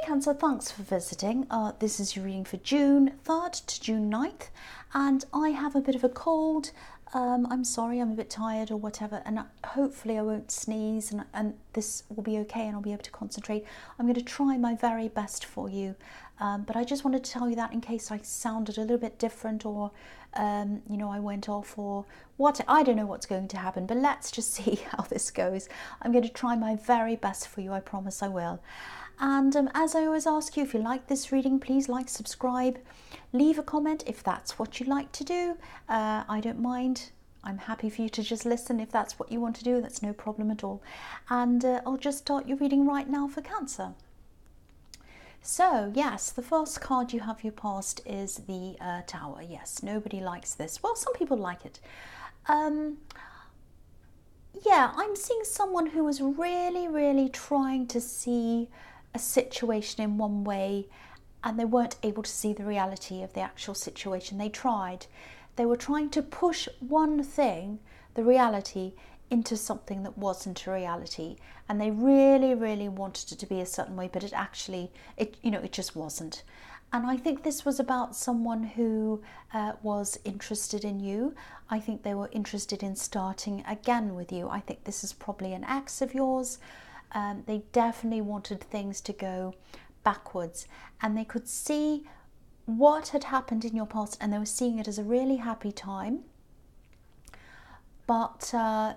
Cancer, thanks for visiting. This is your reading for June 3rd to June 9th, and I have a bit of a cold. I'm sorry, I'm a bit tired or whatever, and hopefully I won't sneeze and this will be okay and I'll be able to concentrate. I'm going to try my very best for you, but I just wanted to tell you that in case I sounded a little bit different or I went off or what. I don't know what's going to happen, but let's just see how this goes. I'm going to try my very best for you, I promise I will. And as I always ask you, if you like this reading, please like, subscribe, leave a comment if that's what you like to do. I don't mind. I'm happy for you to just listen if that's what you want to do. That's no problem at all. And I'll just start your reading right now for Cancer. So, yes, the first card you have your past is the Tower. Yes, nobody likes this. Well, some people like it. Yeah, I'm seeing someone who was really trying to see a situation in one way and they weren't able to see the reality of the actual situation. They tried. They were trying to push one thing, the reality, into something that wasn't a reality, and they really wanted it to be a certain way, but it just wasn't. And I think this was about someone who was interested in you. I think they were interested in starting again with you. I think this is probably an ex of yours. They definitely wanted things to go backwards, and they could see what had happened in your past and they were seeing it as a really happy time, but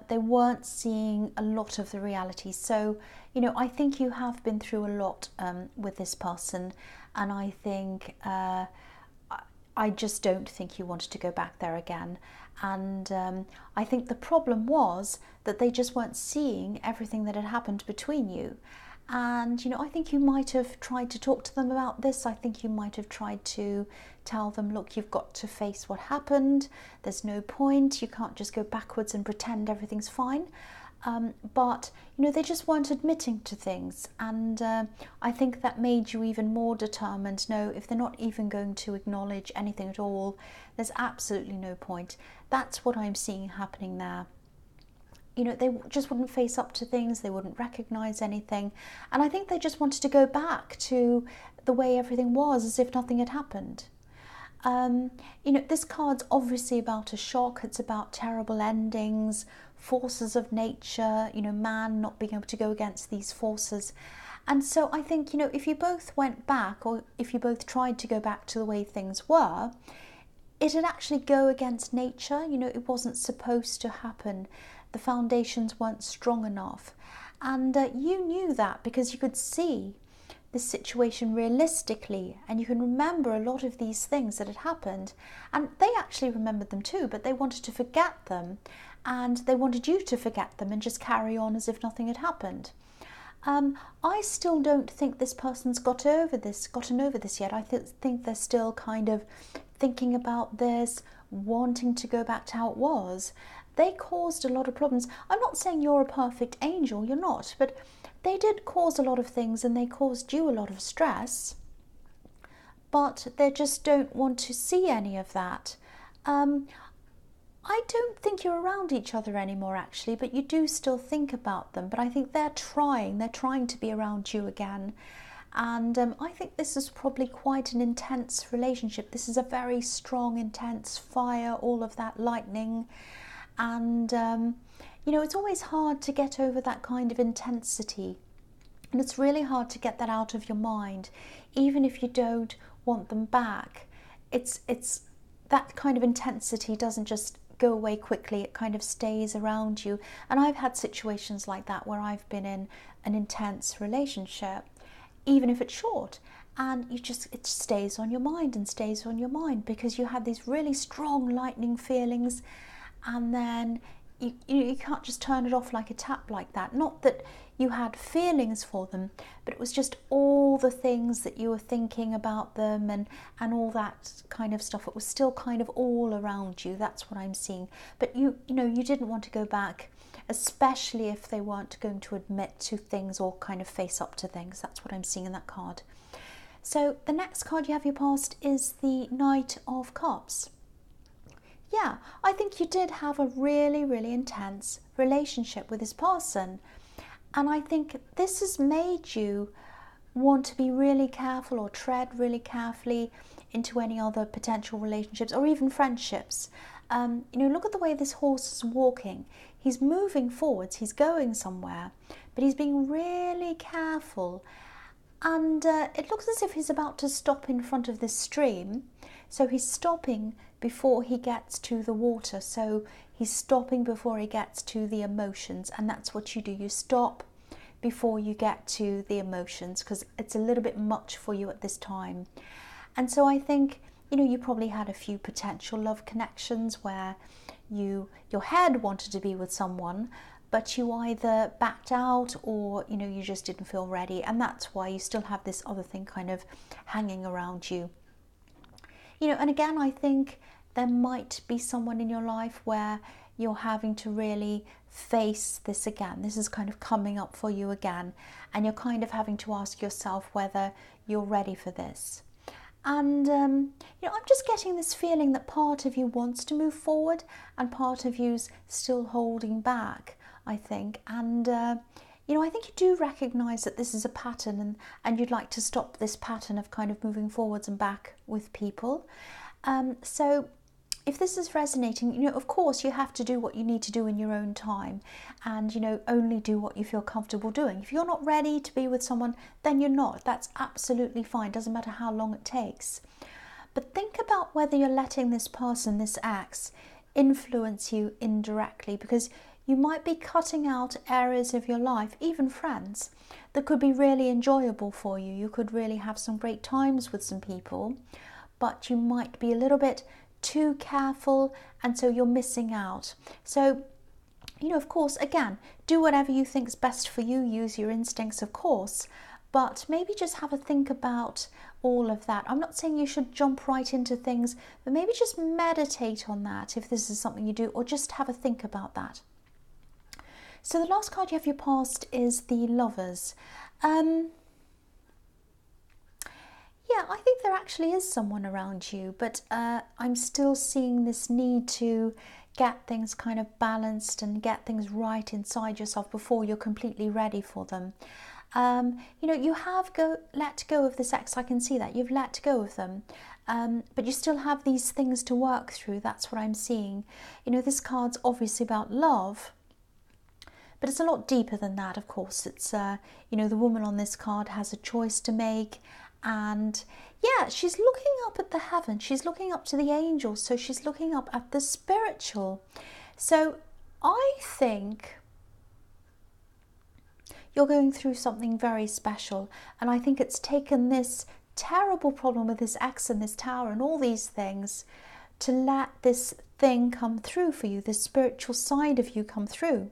they weren't seeing a lot of the reality. So, I think you have been through a lot with this person, and I think I just don't think you wanted to go back there again. And I think the problem was that they just weren't seeing everything that had happened between you. And, I think you might have tried to talk to them about this. I think you might have tried to tell them, look, you've got to face what happened. There's no point. You can't just go backwards and pretend everything's fine. But, they just weren't admitting to things. And I think that made you even more determined. No, if they're not even going to acknowledge anything at all, there's absolutely no point. That's what I'm seeing happening there. They just wouldn't face up to things. They wouldn't recognize anything. And I think they just wanted to go back to the way everything was, as if nothing had happened. This card's obviously about a shock. It's about terrible endings, forces of nature, man not being able to go against these forces. And so I think, if you both went back, or if you both tried to go back to the way things were, it'd actually go against nature. It wasn't supposed to happen. The foundations weren't strong enough. And you knew that because you could see the situation realistically, and you can remember a lot of these things that had happened, and they actually remembered them too, but they wanted to forget them, and they wanted you to forget them and just carry on as if nothing had happened. I still don't think this person's gotten over this yet. I think they're still kind of thinking about this, wanting to go back to how it was. They caused a lot of problems. I'm not saying you're a perfect angel, you're not, but they did cause a lot of things and they caused you a lot of stress, but they just don't want to see any of that. I don't think you're around each other anymore, actually, but you do still think about them. But I think they're trying to be around you again. And I think this is probably quite an intense relationship. This is a very strong, intense fire, all of that lightning. And, it's always hard to get over that kind of intensity. And it's really hard to get that out of your mind, even if you don't want them back. It's that kind of intensity doesn't just go away quickly. It kind of stays around you. And I've had situations like that where I've been in an intense relationship, even if it's short, and it stays on your mind and stays on your mind because you had these really strong lightning feelings, and then you can't just turn it off like a tap like that. Not that you had feelings for them, but it was just all the things that you were thinking about them and all that kind of stuff. It was still kind of all around you. That's what I'm seeing. But you didn't want to go back, especially if they weren't going to admit to things or kind of face up to things. That's what I'm seeing in that card. So the next card you have your past is the Knight of Cups. Yeah, I think you did have a really intense relationship with this person. And I think this has made you want to be really careful or tread really carefully into any other potential relationships or even friendships. Look at the way this horse is walking. He's moving forwards, he's going somewhere, but he's being really careful. And it looks as if he's about to stop in front of this stream. So he's stopping before he gets to the water. So he's stopping before he gets to the emotions. And that's what you do. You stop before you get to the emotions because it's a little bit much for you at this time. And so I think, you probably had a few potential love connections where your head wanted to be with someone, but you either backed out or, you just didn't feel ready. And that's why you still have this other thing kind of hanging around you. And again, I think there might be someone in your life where you're having to really face this again. This is kind of coming up for you again. And you're kind of having to ask yourself whether you're ready for this. And, I'm just getting this feeling that part of you wants to move forward and part of you's still holding back, I think. And, I think you do recognise that this is a pattern and you'd like to stop this pattern of kind of moving forwards and back with people. So if this is resonating, of course you have to do what you need to do in your own time and, only do what you feel comfortable doing. If you're not ready to be with someone, then you're not. That's absolutely fine. Doesn't matter how long it takes. But think about whether you're letting this person, this ex, influence you indirectly, because you might be cutting out areas of your life, even friends, that could be really enjoyable for you. You could really have some great times with some people, but you might be a little bit too careful, and so you're missing out. So, of course, again, do whatever you think's best for you. Use your instincts, of course, but maybe just have a think about all of that. I'm not saying you should jump right into things, but maybe just meditate on that if this is something you do, or just have a think about that. So the last card you have your past is the Lovers. Yeah, I think there actually is someone around you, but I'm still seeing this need to get things kind of balanced and get things right inside yourself before you're completely ready for them. You have let go of this ex. I can see that. You've let go of them. But you still have these things to work through. That's what I'm seeing. This card's obviously about love, but it's a lot deeper than that, of course. It's, the woman on this card has a choice to make. And yeah, she's looking up at the heavens. She's looking up to the angels. So she's looking up at the spiritual. So I think you're going through something very special. And I think it's taken this terrible problem with this ex and this tower and all these things to let this thing come through for you, this spiritual side of you come through.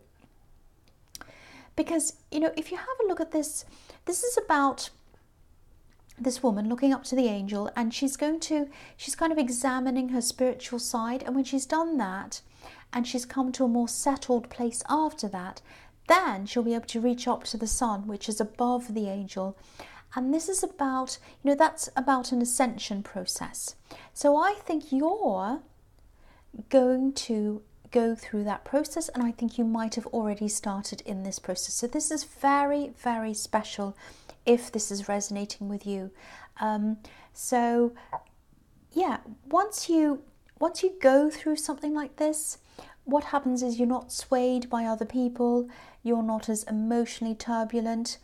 Because, if you have a look at this, this is about this woman looking up to the angel, and she's kind of examining her spiritual side. And when she's done that and she's come to a more settled place after that, then she'll be able to reach up to the sun, which is above the angel. And this is about, that's about an ascension process. So I think you're going to go through that process, and I think you might have already started in this process. So this is very, very special if this is resonating with you. So yeah, once you go through something like this, what happens is you're not swayed by other people, you're not as emotionally turbulent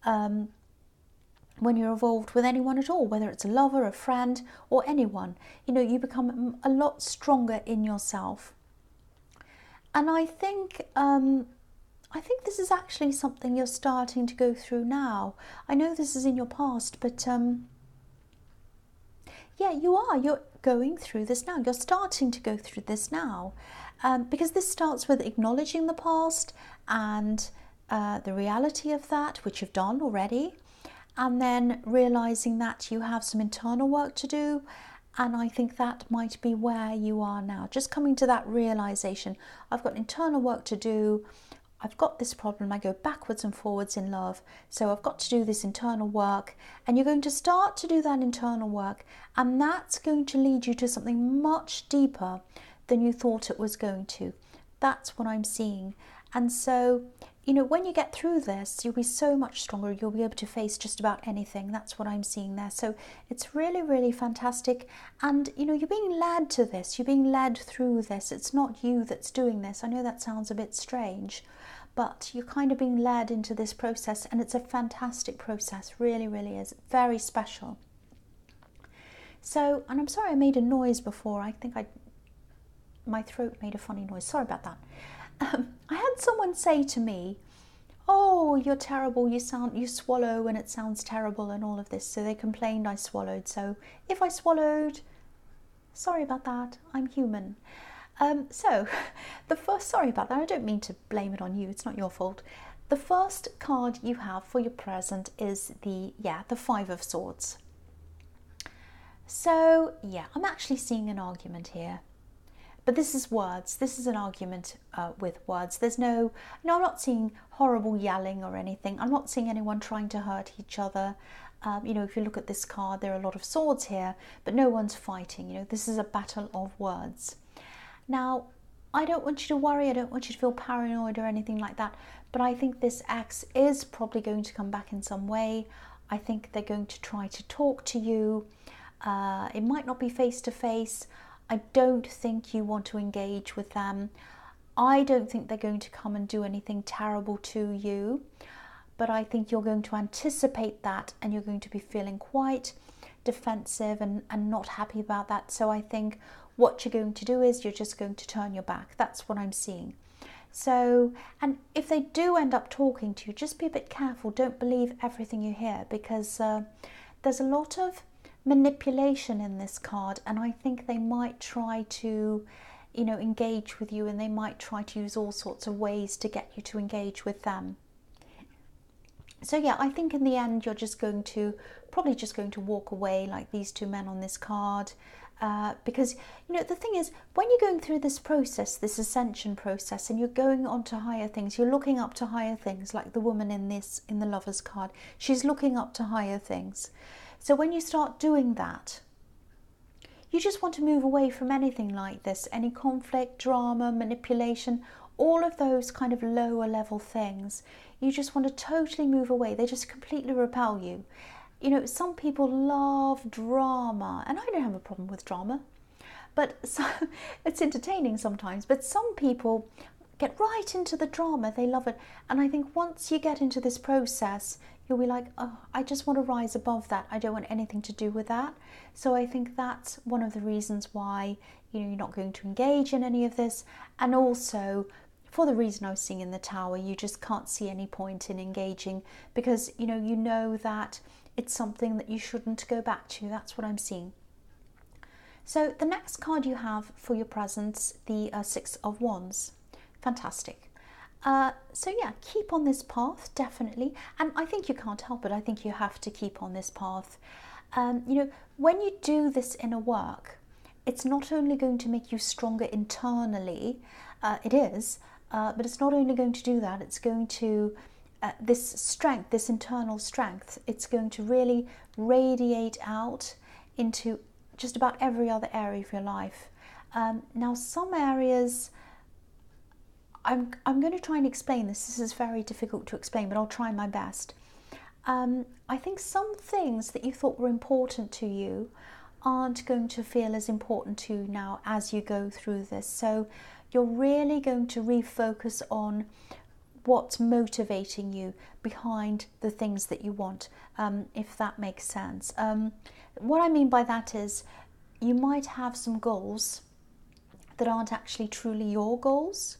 when you're involved with anyone at all, whether it's a lover, a friend, or anyone. You become a lot stronger in yourself. And I think this is actually something you're starting to go through now. I know this is in your past, but yeah, you're going through this now. You're starting to go through this now, because this starts with acknowledging the past and the reality of that, which you've done already, and then realizing that you have some internal work to do. And I think that might be where you are now, just coming to that realization. I've got internal work to do. I've got this problem. I go backwards and forwards in love. So I've got to do this internal work. And you're going to start to do that internal work. And that's going to lead you to something much deeper than you thought it was going to. That's what I'm seeing. And so, you know, when you get through this, you'll be so much stronger. You'll be able to face just about anything. That's what I'm seeing there. So it's really, really fantastic. And, you know, you're being led to this. You're being led through this. It's not you that's doing this. I know that sounds a bit strange, but you're kind of being led into this process. And it's a fantastic process. Really, really is. Very special. So, and I'm sorry I made a noise before. I think my throat made a funny noise. Sorry about that. I had someone say to me, "Oh, you're terrible. You swallow and it sounds terrible and all of this." So they complained I swallowed. So if I swallowed, sorry about that. I'm human. So the first, sorry about that. I don't mean to blame it on you. It's not your fault. The first card you have for your present is the Five of Swords. So yeah, I'm actually seeing an argument here. But this is words. This is an argument with words. There's I'm not seeing horrible yelling or anything. I'm not seeing anyone trying to hurt each other. You know, if you look at this card, there are a lot of swords here, but no one's fighting. You know, this is a battle of words. Now, I don't want you to worry. I don't want you to feel paranoid or anything like that. But I think this ex is probably going to come back in some way. I think they're going to try to talk to you. It might not be face to face. I don't think you want to engage with them. I don't think they're going to come and do anything terrible to you, but I think you're going to anticipate that and you're going to be feeling quite defensive and not happy about that. So I think what you're going to do is you're just going to turn your back. That's what I'm seeing. So, and if they do end up talking to you, just be a bit careful. Don't believe everything you hear, because there's a lot of manipulation in this card, and I think they might try to, you know, engage with you, and they might try to use all sorts of ways to get you to engage with them. So yeah, I think in the end you're probably just going to walk away like these two men on this card, because, you know, the thing is, when you're going through this process, this ascension process, and you're going on to higher things, you're looking up to higher things, like the woman in the Lovers card, she's looking up to higher things. So when you start doing that, you just want to move away from anything like this, any conflict, drama, manipulation, all of those kind of lower level things. You just want to totally move away. They just completely repel you. You know, some people love drama, and I don't have a problem with drama, but it's entertaining sometimes. But some people get right into the drama. They love it. And I think once you get into this process, you'll be like, oh, I just want to rise above that. I don't want anything to do with that. So I think that's one of the reasons why, you know, you're not going to engage in any of this. And also, for the reason I was seeing in the Tower, you just can't see any point in engaging, because, you know that it's something that you shouldn't go back to. That's what I'm seeing. So the next card you have for your presents, the Six of Wands. Fantastic. So yeah, keep on this path, definitely. And I think you can't help it. I think you have to keep on this path. You know, when you do this inner work, it's not only going to make you stronger internally, it is, but it's not only going to do that, it's going to, this strength, this internal strength, it's going to really radiate out into just about every other area of your life. Now, some areas, I'm going to try and explain this. This is very difficult to explain, but I'll try my best. I think some things that you thought were important to you aren't going to feel as important to you now as you go through this. So you're really going to refocus on what's motivating you behind the things that you want, if that makes sense. What I mean by that is, you might have some goals that aren't actually truly your goals.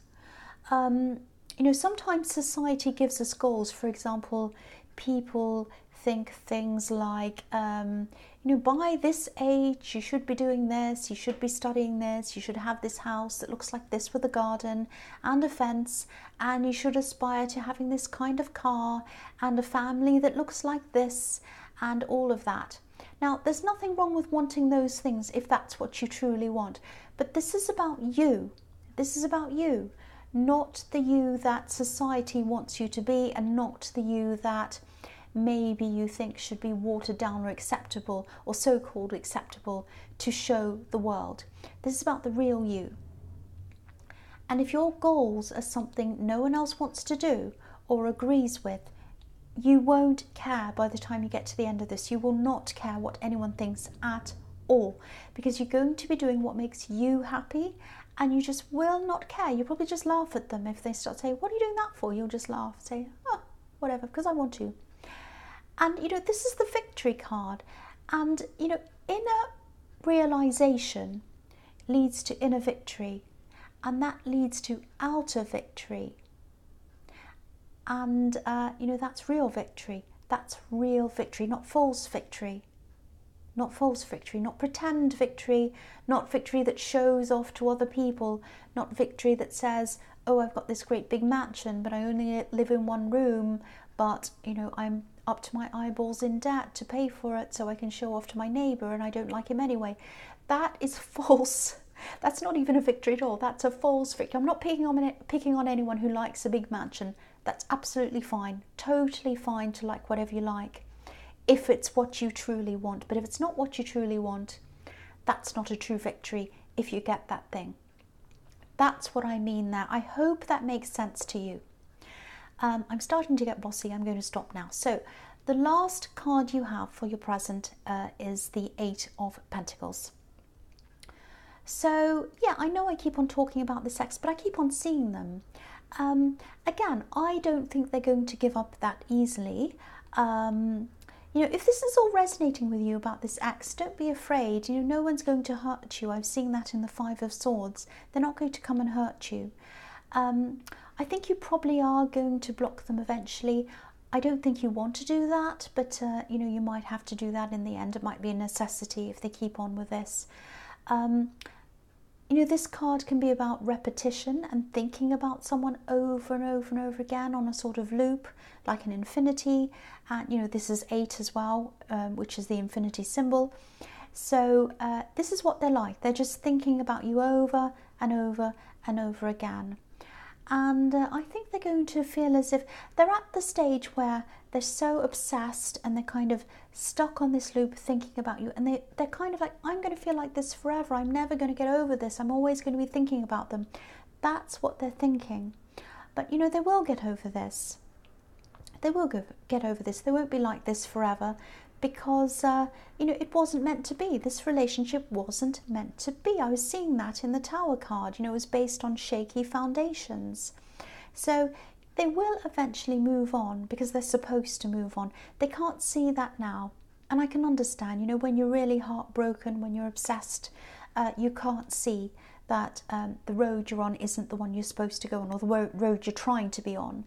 You know, sometimes society gives us goals. For example, people think things like, you know, by this age you should be doing this, you should be studying this, you should have this house that looks like this with a garden and a fence, and you should aspire to having this kind of car and a family that looks like this, and all of that. Now, there's nothing wrong with wanting those things if that's what you truly want, but this is about you. This is about you. Not the you that society wants you to be, and not the you that maybe you think should be watered down or acceptable, or so-called acceptable to show the world. This is about the real you. And if your goals are something no one else wants to do, or agrees with, you won't care by the time you get to the end of this. You will not care what anyone thinks at all, because you're going to be doing what makes you happy, and you just will not care. You probably just laugh at them if they start saying, what are you doing that for? You'll just laugh, say, oh, whatever, because I want to. And this is the victory card, and inner realization leads to inner victory, and that leads to outer victory. And that's real victory. That's real victory, not false victory. Not false victory, not pretend victory, not victory that shows off to other people, not victory that says, oh, I've got this great big mansion, but I only live in one room, but I'm up to my eyeballs in debt to pay for it so I can show off to my neighbour and I don't like him anyway. That is false. That's not even a victory at all. That's a false victory. I'm not picking on anyone who likes a big mansion. That's absolutely fine. Totally fine to like whatever you like, if it's what you truly want. But if it's not what you truly want, that's not a true victory if you get that thing. That's what I mean there. I hope that makes sense to you. I'm starting to get bossy. I'm going to stop now. So the last card you have for your present is the 8 of Pentacles. So yeah, I know I keep on talking about the sex, but I keep on seeing them. Again, I don't think they're going to give up that easily. If this is all resonating with you about this ex, don't be afraid. No one's going to hurt you. I've seen that in the 5 of Swords. They're not going to come and hurt you. I think you probably are going to block them eventually. I don't think you want to do that, but you might have to do that in the end. It might be a necessity if they keep on with this. This card can be about repetition and thinking about someone over and over and over again on a sort of loop, like an infinity. And this is 8 as well, which is the infinity symbol. So this is what they're like. They're just thinking about you over and over and over again. And I think they're going to feel as if they're at the stage where they're so obsessed and they're kind of stuck on this loop thinking about you. And they're kind of like, I'm going to feel like this forever. I'm never going to get over this. I'm always going to be thinking about them. That's what they're thinking. But, they will get over this. They will get over this. They won't be like this forever because, it wasn't meant to be. This relationship wasn't meant to be. I was seeing that in the Tower card. It was based on shaky foundations. So they will eventually move on because they're supposed to move on. They can't see that now. And I can understand, when you're really heartbroken, when you're obsessed, you can't see that the road you're on isn't the one you're supposed to go on, or the road you're trying to be on.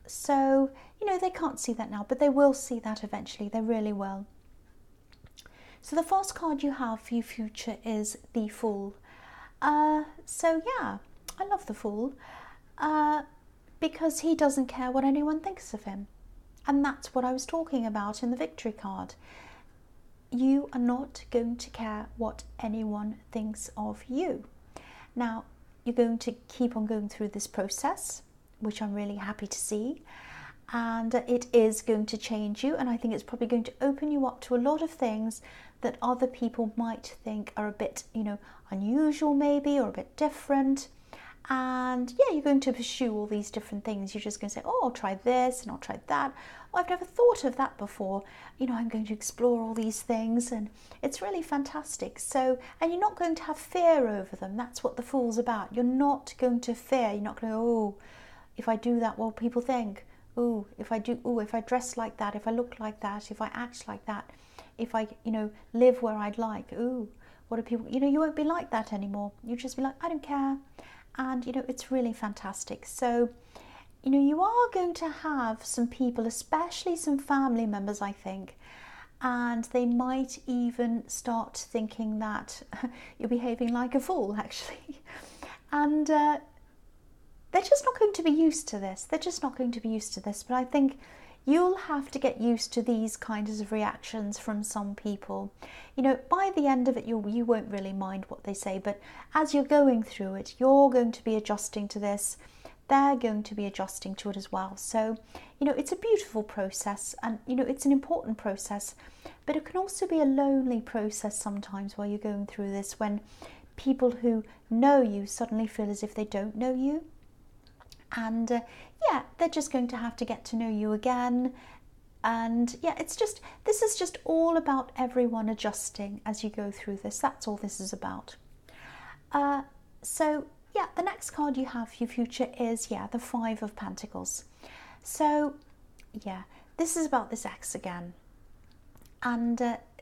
So, they can't see that now, but they will see that eventually. They really will. So the first card you have for your future is the Fool. So yeah, I love the Fool because he doesn't care what anyone thinks of him. And that's what I was talking about in the victory card. You are not going to care what anyone thinks of you. Now, you're going to keep on going through this process, which I'm really happy to see. And it is going to change you. And I think it's probably going to open you up to a lot of things that other people might think are a bit, unusual maybe, or a bit different. And yeah, you're going to pursue all these different things. You're just going to say, oh, I'll try this and I'll try that. Oh, I've never thought of that before. I'm going to explore all these things, and it's really fantastic. So, and you're not going to have fear over them. That's what the Fool's about. You're not going to fear. You're not going to, oh, if I do that, what will people think? Oh, if I dress like that, if I look like that, if I act like that, if I, live where I'd like, ooh, what do people, you won't be like that anymore. You just be like, I don't care. And, it's really fantastic. So, you are going to have some people, especially some family members, I think, and they might even start thinking that you're behaving like a fool, actually. And they're just not going to be used to this. They're just not going to be used to this. But I think you'll have to get used to these kinds of reactions from some people. By the end of it, you won't really mind what they say. But as you're going through it, you're going to be adjusting to this. They're going to be adjusting to it as well. So, it's a beautiful process, and, it's an important process. But it can also be a lonely process sometimes while you're going through this, when people who know you suddenly feel as if they don't know you. and yeah, they're just going to have to get to know you again. And yeah, this is just all about everyone adjusting as you go through this. That's all this is about. So yeah, the next card you have for your future is, yeah, the Five of Pentacles. So yeah, this is about this ex again, and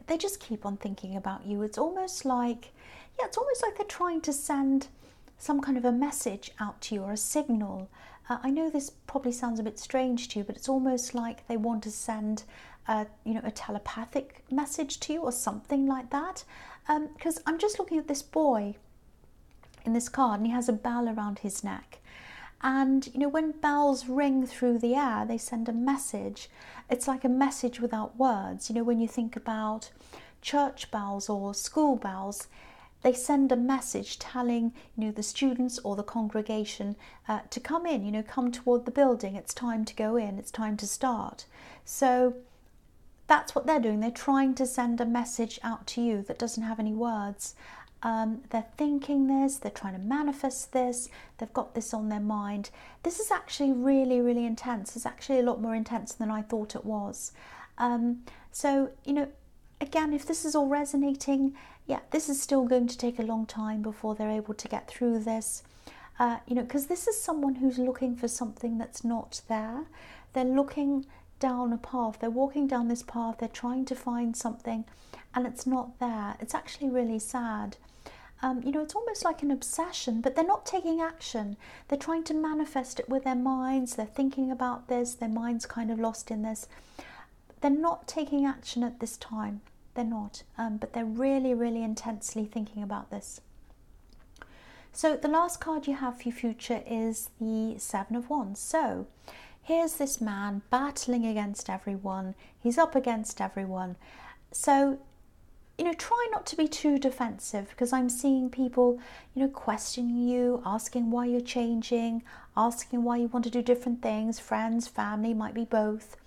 they just keep on thinking about you. It's almost like, yeah, it's almost like they're trying to send some kind of a message out to you, or a signal. I know this probably sounds a bit strange to you, but it's almost like they want to send you know, a telepathic message to you or something like that. Because I'm just looking at this boy in this card, and he has a bell around his neck. And you know, when bells ring through the air, they send a message. It's like a message without words. You know, when you think about church bells or school bells, they send a message telling, you know, the students or the congregation to come in, you know, come toward the building. It's time to go in. It's time to start. So that's what they're doing. They're trying to send a message out to you that doesn't have any words. They're thinking this, they're trying to manifest this, they've got this on their mind. This is actually really, really intense. It's actually a lot more intense than I thought it was. So, you know, again, if this is all resonating, yeah, this is still going to take a long time before they're able to get through this. You know, because this is someone who's looking for something that's not there. They're looking down a path, they're walking down this path, they're trying to find something, and it's not there. It's actually really sad. You know, it's almost like an obsession, but they're not taking action. They're trying to manifest it with their minds. They're thinking about this. Their mind's kind of lost in this. They're not taking action at this time. They're not. But they're really, really intensely thinking about this. So the last card you have for your future is the Seven of Wands. So here's this man battling against everyone. He's up against everyone. So, you know, try not to be too defensive, because I'm seeing people, you know, questioning you, asking why you're changing, asking why you want to do different things. Friends, family, might be both.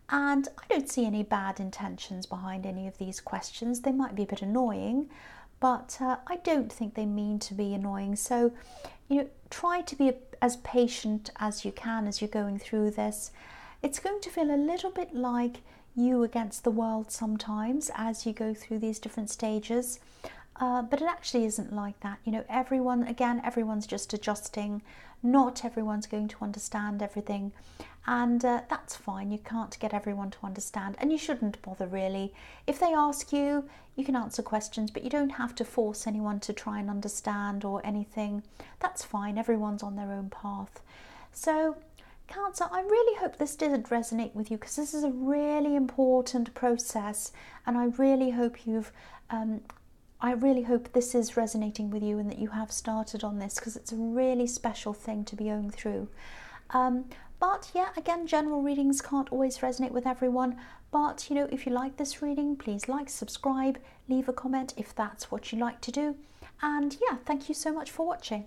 And I don't see any bad intentions behind any of these questions. They might be a bit annoying, but I don't think they mean to be annoying. So, you know, try to be as patient as you can as you're going through this. It's going to feel a little bit like you against the world sometimes as you go through these different stages, but it actually isn't like that. You know, everyone's just adjusting. Not everyone's going to understand everything, and that's fine. You can't get everyone to understand, and you shouldn't bother really. If they ask you, you can answer questions, but you don't have to force anyone to try and understand or anything. That's fine. Everyone's on their own path. So Cancer, I really hope this did resonate with you, because this is a really important process, and I really hope this is resonating with you and that you have started on this, because it's a really special thing to be going through. But yeah, again, general readings can't always resonate with everyone. But you know, if you like this reading, please like, subscribe, leave a comment if that's what you like to do. And yeah, thank you so much for watching.